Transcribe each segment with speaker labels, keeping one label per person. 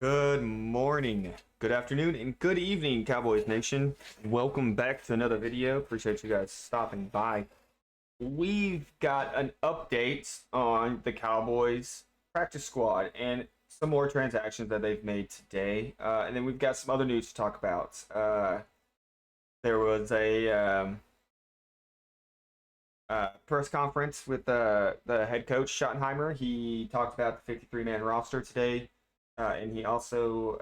Speaker 1: Good morning, good afternoon, and good evening, Cowboys Nation. Welcome back to another video. Appreciate you guys stopping by. We've got an update on the Cowboys practice squad and some more transactions that they've made today. And then we've got some other news to talk about. There was a press conference with the head coach, Schottenheimer. He talked about the 53-man roster today. And he also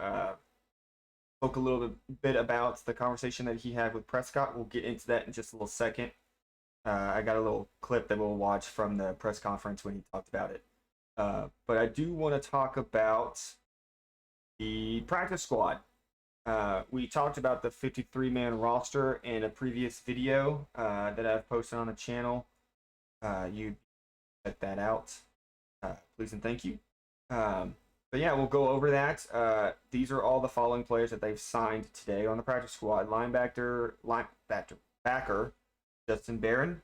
Speaker 1: spoke a little bit about the conversation that he had with Prescott. We'll get into that in just a little second. I got a little clip that we'll watch from the press conference when he talked about it. But I do want to talk about the practice squad. We talked about the 53-man roster in a previous video that I've posted on the channel. You check that out. Please and thank you. But yeah, we'll go over that. These are all the following players that they've signed today on the practice squad. Backer, Justin Barron.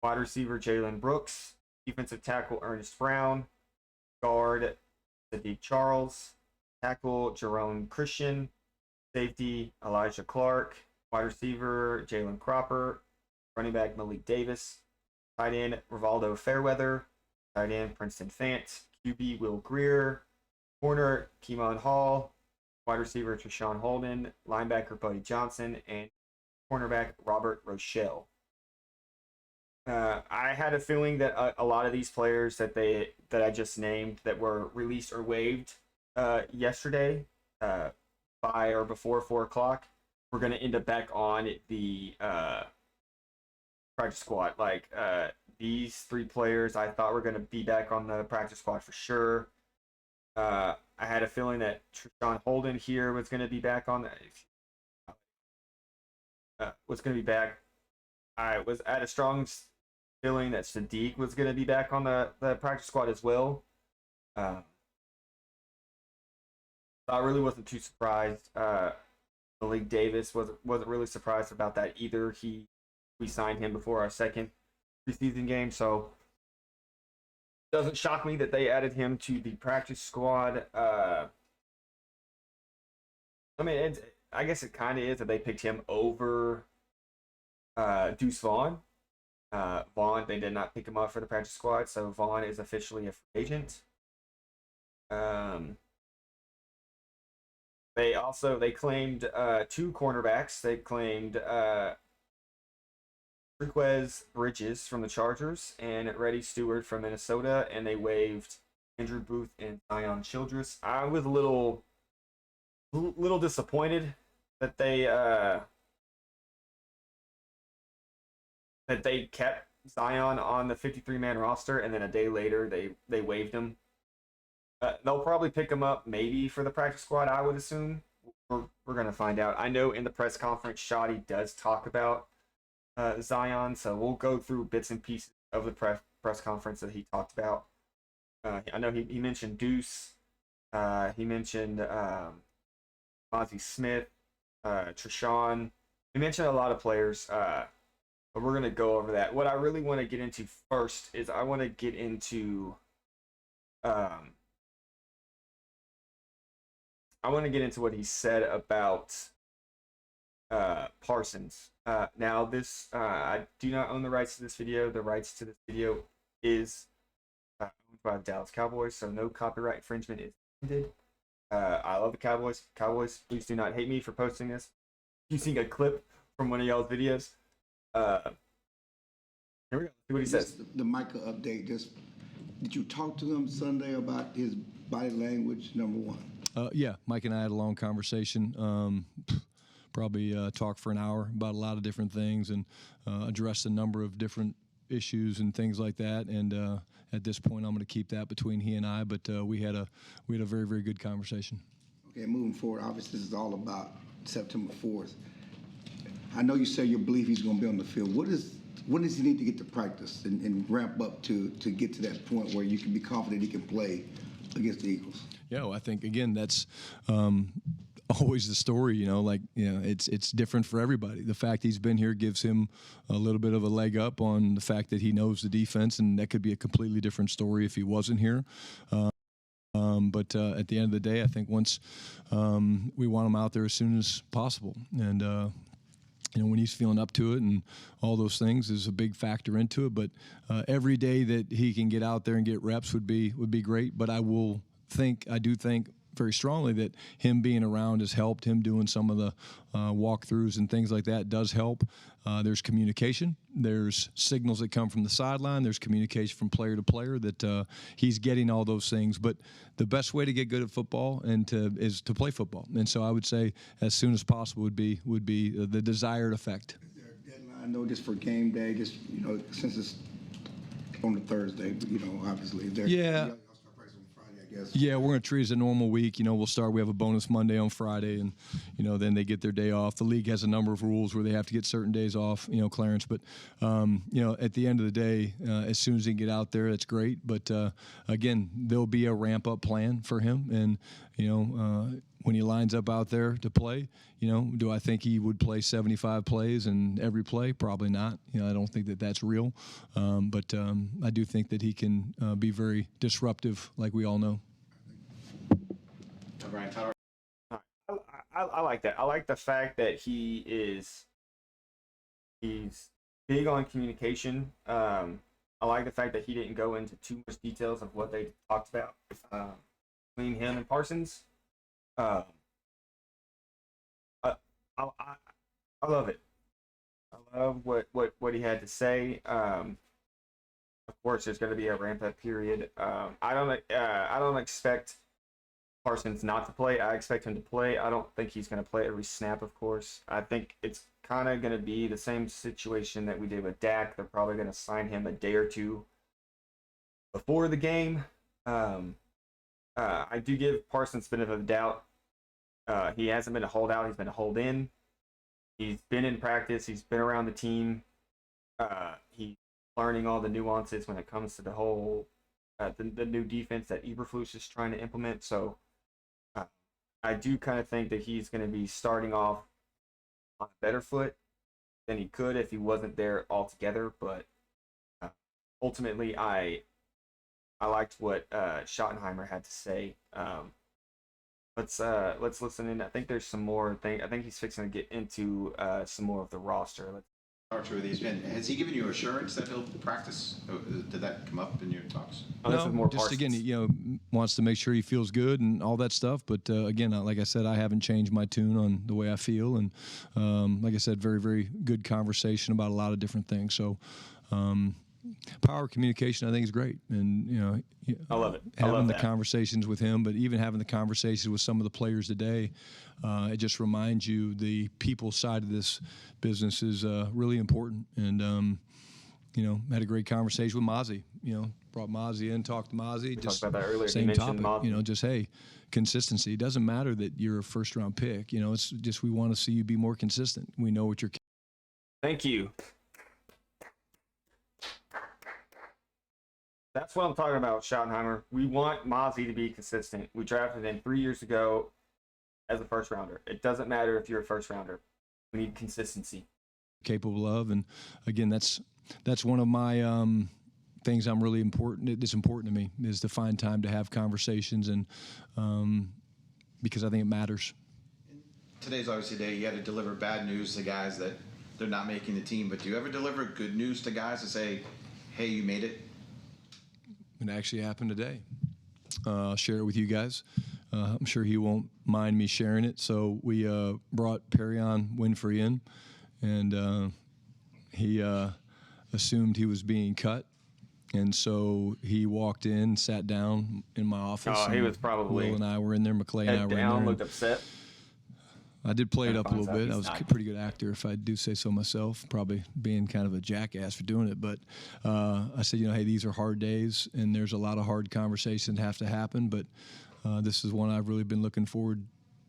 Speaker 1: Wide receiver, Jalen Brooks. Defensive tackle, Ernest Brown. Guard, Sadiq Charles. Tackle, Jerome Christian. Safety, Elijah Clark. Wide receiver, Jalen Cropper. Running back, Malik Davis. Tight end, Rivaldo Fairweather. Tight end, Princeton Fant. QB, Will Greer. Corner, Keemon Hall. Wide receiver, Treshawn Holden. Linebacker, Buddy Johnson. And cornerback, Robert Rochelle. I had a feeling that a lot of these players that I just named that were released or waived yesterday by or before 4 o'clock were going to end up back on the practice squad. Like these 3 players I thought were going to be back on the practice squad for sure. I had a feeling that Treshawn Holden here was going to be back on was going to be back. I had a strong feeling that Sadiq was going to be back on the practice squad as well. I really wasn't too surprised. Malik Davis wasn't really surprised about that either. We signed him before our second preseason game, so doesn't shock me that they added him to the practice squad. I mean, I guess it kind of is that they picked him over Deuce Vaughn. Vaughn, they did not pick him up for the practice squad, so Vaughn is officially a free agent. They claimed 2 cornerbacks. They claimed Frequez Bridges from the Chargers and Reddy Stewart from Minnesota, and they waived Andrew Booth and Zion Childress. I was a little disappointed that they kept Zion on the 53-man roster, and then a day later they waived him. They'll probably pick him up maybe for the practice squad, I would assume. We're going to find out. I know in the press conference, Shotty does talk about Zion, so we'll go through bits and pieces of the press conference that he talked about. I know he mentioned Deuce. He mentioned Mozzie Smith, Treshawn. He mentioned a lot of players, but we're going to go over that. What I really want to get into first is I want to get into what he said about Parsons. Now, this I do not own the rights to this video. The rights to this video is owned by the Dallas Cowboys, so no copyright infringement is intended. I love the Cowboys. Cowboys, please do not hate me for posting this. Using a clip from one of y'all's videos. Here we go. See what he says.
Speaker 2: The Micah update. Did you talk to him Sunday about his body language? Number one.
Speaker 3: Yeah, Mike and I had a long conversation. Probably talked for an hour about a lot of different things and addressed a number of different issues and things like that. And at this point, I'm going to keep that between he and I. But we had a very, very good conversation.
Speaker 2: Okay, moving forward, obviously this is all about September 4th. I know you say you believe he's going to be on the field. What does he need to get to practice and ramp up to get to that point where you can be confident he can play against the Eagles?
Speaker 3: Yeah, well, I think, again, that's always the story, it's different for everybody. The fact he's been here gives him a little bit of a leg up on the fact that he knows the defense, and that could be a completely different story if he wasn't here. But at the end of the day, I think once we want him out there as soon as possible. And when he's feeling up to it and all those things is a big factor into it. But every day that he can get out there and get reps would be great. But I do think very strongly that him being around has helped. Him doing some of the walkthroughs and things like that does help. There's communication. There's signals that come from the sideline. There's communication from player to player that he's getting all those things. But the best way to get good at football is to play football. And so I would say as soon as possible would be the desired effect.
Speaker 2: Is there a deadline? I know just for game day, just since it's on a Thursday, obviously.
Speaker 3: Yeah.
Speaker 2: Guess.
Speaker 3: Yeah, we're going to treat it as a normal week. We'll start. We have a bonus Monday on Friday, and then they get their day off. The league has a number of rules where they have to get certain days off. Clarence. But at the end of the day, as soon as he can get out there, that's great. But again, there'll be a ramp up plan for him, and when he lines up out there to play, do I think he would play 75 plays in every play? Probably not. I don't think that that's real. But I do think that he can be very disruptive, like we all know.
Speaker 1: I like that. I like the fact that he's big on communication. I like the fact that he didn't go into too much details of what they talked about between him and Parsons. I love it. I love what he had to say. Of course, there's going to be a ramp up period. I don't expect Parsons not to play. I expect him to play. I don't think he's going to play every snap. Of course, I think it's kind of going to be the same situation that we did with Dak. They're probably going to sign him a day or two before the game. I do give Parsons benefit of the doubt. He hasn't been a holdout. He's been a hold in. He's been in practice. He's been around the team. He's learning all the nuances when it comes to the whole the new defense that Eberflus is trying to implement. So I do kind of think that he's going to be starting off on a better foot than he could if he wasn't there altogether. But ultimately, I liked what Schottenheimer had to say. Let's listen in. I think there's some more. I think he's fixing to get into some more of the roster.
Speaker 4: Has he given you assurance that he'll practice? Did that come up in your talks?
Speaker 1: Oh, this is more
Speaker 3: just
Speaker 1: Parsons.
Speaker 3: again, wants to make sure he feels good and all that stuff. But again, like I said, I haven't changed my tune on the way I feel, and like I said, very, very good conversation about a lot of different things. So. Power communication, I think, is great, and
Speaker 1: I love it.
Speaker 3: Having the conversations with him, but even having the conversations with some of the players today, it just reminds you the people side of this business is really important. And had a great conversation with Mozzie. Brought Mozzie in, talked to Mozzie.
Speaker 1: Talked about that earlier.
Speaker 3: Same topic. Just hey, consistency. It doesn't matter that you're a first-round pick. It's just we want to see you be more consistent. We know what you're.
Speaker 1: Thank you. That's what I'm talking about, Schottenheimer. We want Mozzie to be consistent. We drafted him 3 years ago as a first rounder. It doesn't matter if you're a first rounder. We need consistency.
Speaker 3: Capable of, and again, that's one of my things I'm really important. It's important to me is to find time to have conversations, and because I think it matters.
Speaker 4: Today's obviously a day you had to deliver bad news to guys that they're not making the team. But do you ever deliver good news to guys to say, "Hey, you made it"?
Speaker 3: It actually happened today. I'll share it with you guys. I'm sure he won't mind me sharing it. So we brought Perion Winfrey in, and he assumed he was being cut. And so he walked in, sat down in my office.
Speaker 1: Oh, he was probably.
Speaker 3: Will and I were in there. McClay and I were in there.
Speaker 1: Looked upset.
Speaker 3: I did play it up a little bit. I was a pretty good actor, if I do say so myself, probably being kind of a jackass for doing it. But I said, hey, these are hard days, and there's a lot of hard conversations that have to happen. But this is one I've really been looking forward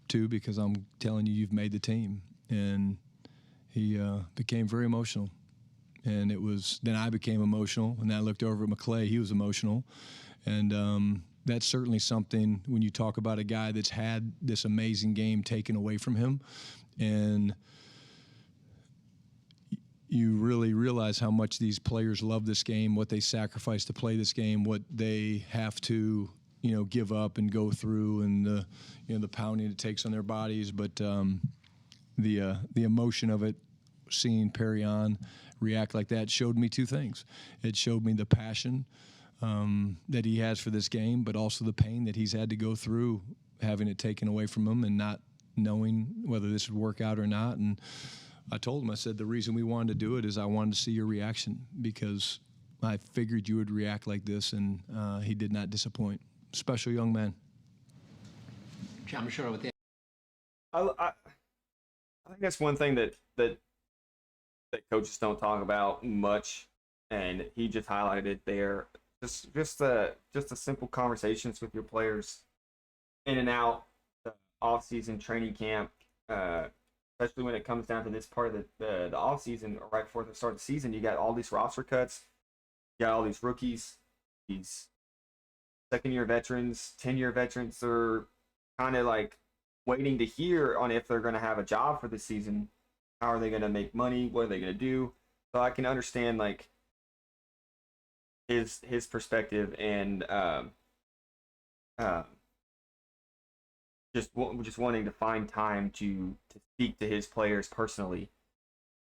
Speaker 3: to because I'm telling you, you've made the team. And he became very emotional. And then I became emotional, and I looked over at McClay. He was emotional. And that's certainly something when you talk about a guy that's had this amazing game taken away from him, and you really realize how much these players love this game, what they sacrifice to play this game, what they have to give up and go through, and the pounding it takes on their bodies. But the emotion of it, seeing Perry on react like that, showed me two things. It showed me the passion that he has for this game, but also the pain that he's had to go through, having it taken away from him and not knowing whether this would work out or not. And I told him, I said, the reason we wanted to do it is I wanted to see your reaction, because I figured you would react like this, and he did not disappoint. Special young man.
Speaker 5: John Machado with the.
Speaker 1: I think that's one thing that coaches don't talk about much, and he just highlighted it there. Just the simple conversations with your players in and out the off-season training camp, especially when it comes down to this part of the off-season or right before the start of the season. You got all these roster cuts, you got all these rookies, these second-year veterans, 10-year veterans. They're kind of like waiting to hear on if they're going to have a job for the season. How are they going to make money? What are they going to do? So I can understand like his perspective, and just wanting to find time to speak to his players personally,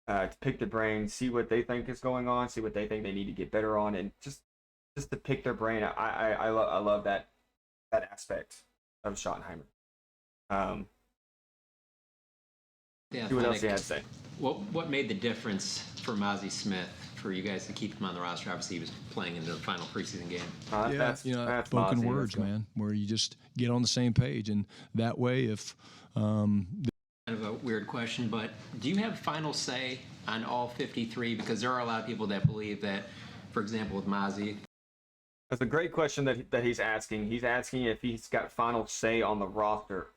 Speaker 1: to pick their brain, see what they think is going on, see what they think they need to get better on, and just to pick their brain. I love that aspect of Schottenheimer. See what else he had to say.
Speaker 5: What made the difference for Mozzie Smith for you guys to keep him on the roster? Obviously, he was playing in the final preseason game.
Speaker 1: That's
Speaker 3: spoken
Speaker 1: Mozzie,
Speaker 3: words, man, where you just get on the same page, and that way, if
Speaker 5: kind of a weird question, but do you have final say on all 53? Because there are a lot of people that believe that, for example, with Mozzie.
Speaker 1: That's a great question that he's asking. He's asking if he's got final say on the roster.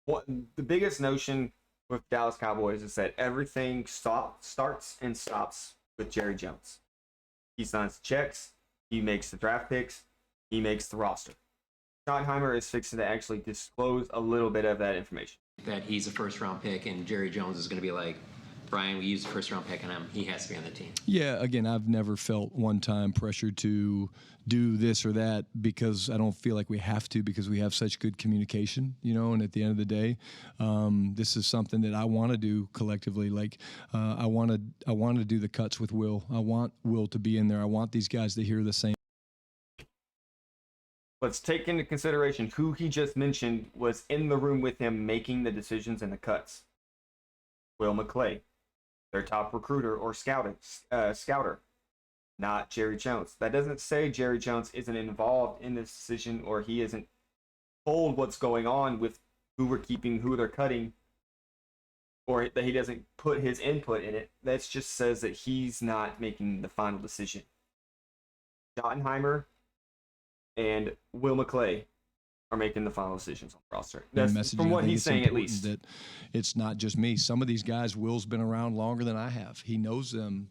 Speaker 1: The biggest notion with Dallas Cowboys is that everything starts and stops with Jerry Jones. He signs the checks, he makes the draft picks, he makes the roster. Schottenheimer is fixing to actually disclose a little bit of that information.
Speaker 5: That he's a first-round pick, and Jerry Jones is going to be like, Brian, we used the first-round pick on him. He has to be on the team. Yeah,
Speaker 3: again, I've never felt one time pressured to do this or that, because I don't feel like we have to, because we have such good communication, and at the end of the day, this is something that I want to do collectively. Like, I want to do the cuts with Will. I want Will to be in there. I want these guys to hear the same.
Speaker 1: Let's take into consideration who he just mentioned was in the room with him making the decisions and the cuts. Will McClay, their top recruiter or scouter, not Jerry Jones. That doesn't say Jerry Jones isn't involved in this decision, or he isn't told what's going on with who we're keeping, who they're cutting, or that he doesn't put his input in it. That just says that he's not making the final decision. Schottenheimer and Will McClay are making the final decisions on the roster. That's from what he's saying, at least.
Speaker 3: That it's not just me. Some of these guys, Will's been around longer than I have. He knows them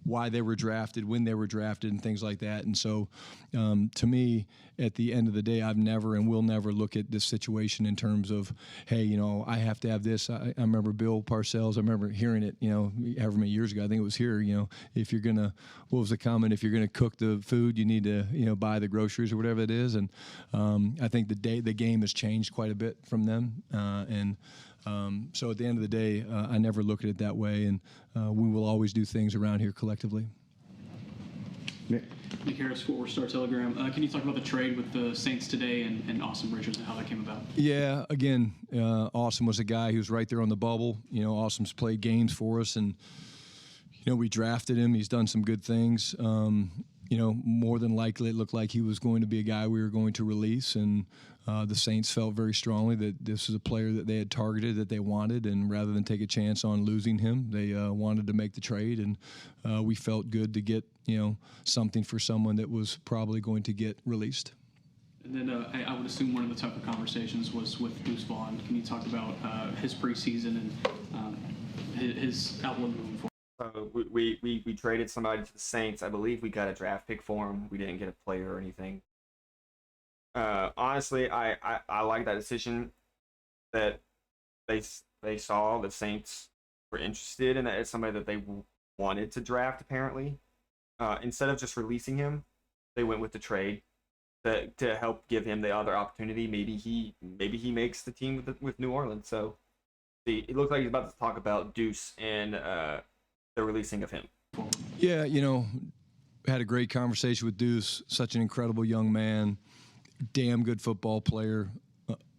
Speaker 3: why they were drafted, when they were drafted, and things like that. And so, to me, at the end of the day, I've never and will never look at this situation in terms of, hey, I have to have this. I remember Bill Parcells. I remember hearing it, however many years ago. I think it was here. If you're gonna, what was the comment? If you're gonna cook the food, you need to, buy the groceries or whatever it is. And I think the game has changed quite a bit from them. So at the end of the day, I never look at it that way, and we will always do things around here collectively.
Speaker 6: Nick Harris, Fort Worth Star-Telegram. Can you talk about the trade with the Saints today and Austin Richards and how that came about?
Speaker 3: Yeah, again, Austin was a guy who was right there on the bubble. Austin's played games for us, and we drafted him. He's done some good things. More than likely, it looked like he was going to be a guy we were going to release, and the Saints felt very strongly that this is a player that they had targeted, that they wanted, and rather than take a chance on losing him, they wanted to make the trade, and we felt good to get something for someone that was probably going to get released.
Speaker 6: And then I would assume one of the tougher conversations was with Deuce Vaughn. Can you talk about his preseason and his outlook moving forward?
Speaker 1: We traded somebody to the Saints. I believe we got a draft pick for him. We didn't get a player or anything. Honestly, I like that decision that they saw the Saints were interested in, that it's somebody that they wanted to draft, apparently. Instead of just releasing him, they went with the trade. to help give him the other opportunity. Maybe he makes the team with New Orleans. So see, it looks like he's about to talk about Deuce and the releasing of him.
Speaker 3: Yeah, had a great conversation with Deuce. Such an incredible young man, damn good football player.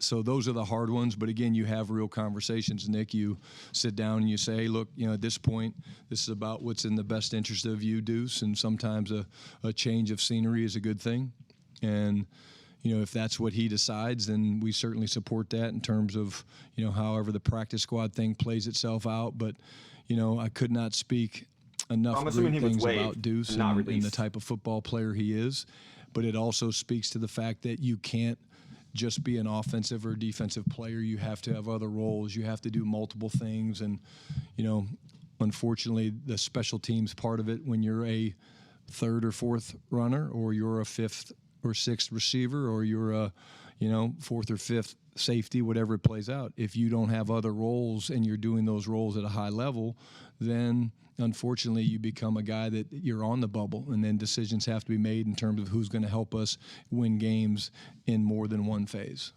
Speaker 3: So those are the hard ones. But again, you have real conversations, Nick. You sit down and you say, hey, look, at this point, this is about what's in the best interest of you, Deuce. And sometimes a change of scenery is a good thing. And, if that's what he decides, then we certainly support that in terms of, however the practice squad thing plays itself out. But, I could not speak enough great things about Deuce and the type of football player he is. But it also speaks to the fact that you can't just be an offensive or defensive player. You have to have other roles. You have to do multiple things. And, unfortunately, the special teams part of it, when you're a third or fourth runner, or you're a fifth or sixth receiver, or you're a, fourth or fifth safety, whatever it plays out, if you don't have other roles and you're doing those roles at a high level, then unfortunately you become a guy that you're on the bubble, and then decisions have to be made in terms of who's going to help us win games in more than one phase.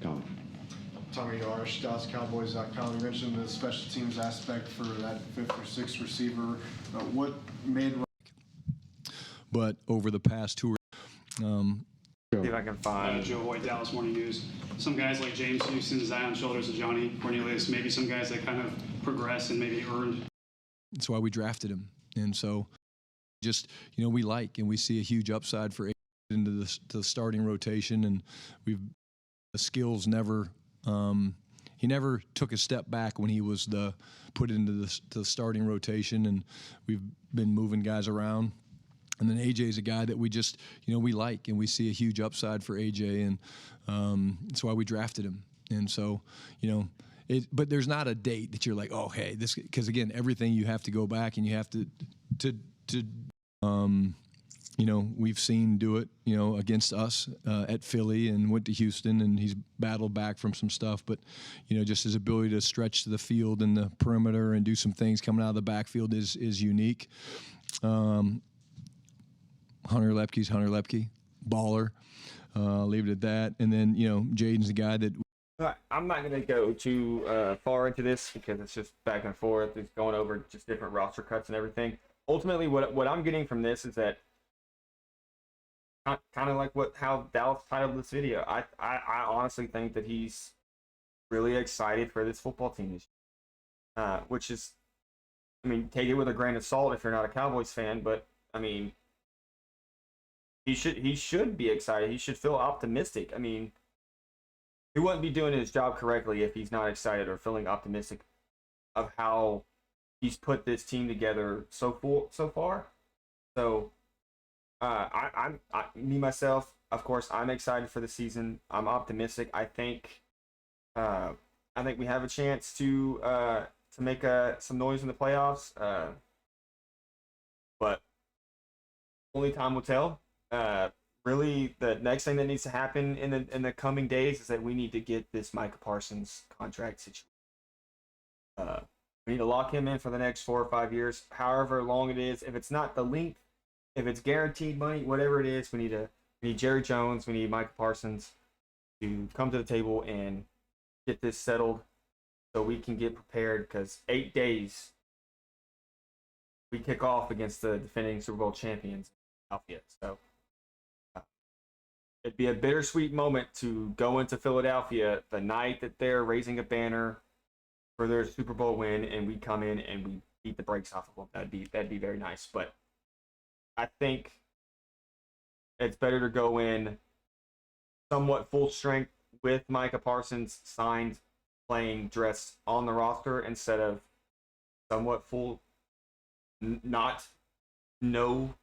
Speaker 7: Tommy Yarsh, DallasCowboys.com. You mentioned the special teams aspect for that fifth or sixth receiver. What made...
Speaker 3: But over the past two
Speaker 1: See if I can find
Speaker 6: Joe Hoyt, Dallas Morning News. Some guys like James Houston, Zion Shoulders, and Johnny Cornelius, maybe some guys that kind of progressed and maybe earned.
Speaker 3: That's why we drafted him. And so just, we like and we see a huge upside for into the starting rotation. And the skills never, he never took a step back when he was put into the starting rotation. And we've been moving guys around. And then AJ is a guy that we just, we like, and we see a huge upside for AJ, and that's why we drafted him. And so, but there's not a date that you're like, oh, hey, this, because again, everything you have to go back and you have to we've seen do it, against us at Philly, and went to Houston, and he's battled back from some stuff. But, just his ability to stretch to the field and the perimeter and do some things coming out of the backfield is unique. Hunter Lepke, baller. Leave it at that. And then, Jaden's the guy that...
Speaker 1: I'm not going to go too far into this because it's just back and forth. It's going over just different roster cuts and everything. Ultimately, what I'm getting from this is that kind of like how Dallas titled this video. I honestly think that he's really excited for this football team this year. Which is, take it with a grain of salt if you're not a Cowboys fan, but, he should be excited. He should feel optimistic. He wouldn't be doing his job correctly if he's not excited or feeling optimistic of how he's put this team together so far. So, me myself, of course, I'm excited for the season. I'm optimistic. I think we have a chance to make some noise in the playoffs. But only time will tell. Really, the next thing that needs to happen in the coming days is that we need to get this Micah Parsons contract situation. We need to lock him in for the next 4 or 5 years, however long it is. If it's not the length, if it's guaranteed money, whatever it is, we need Jerry Jones, we need Micah Parsons to come to the table and get this settled so we can get prepared, because 8 days we kick off against the defending Super Bowl champions, Philadelphia. So it'd be a bittersweet moment to go into Philadelphia the night that they're raising a banner for their Super Bowl win, and we come in and we beat the brakes off of them. That'd be very nice. But I think it's better to go in somewhat full strength with Micah Parsons signed, playing, dressed on the roster, instead of somewhat full, not no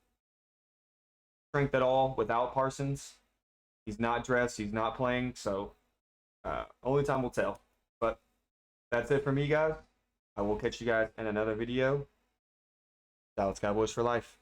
Speaker 1: strength at all without Parsons. He's not dressed. He's not playing. So only time will tell. But that's it for me, guys. I will catch you guys in another video. Dallas Cowboys for life.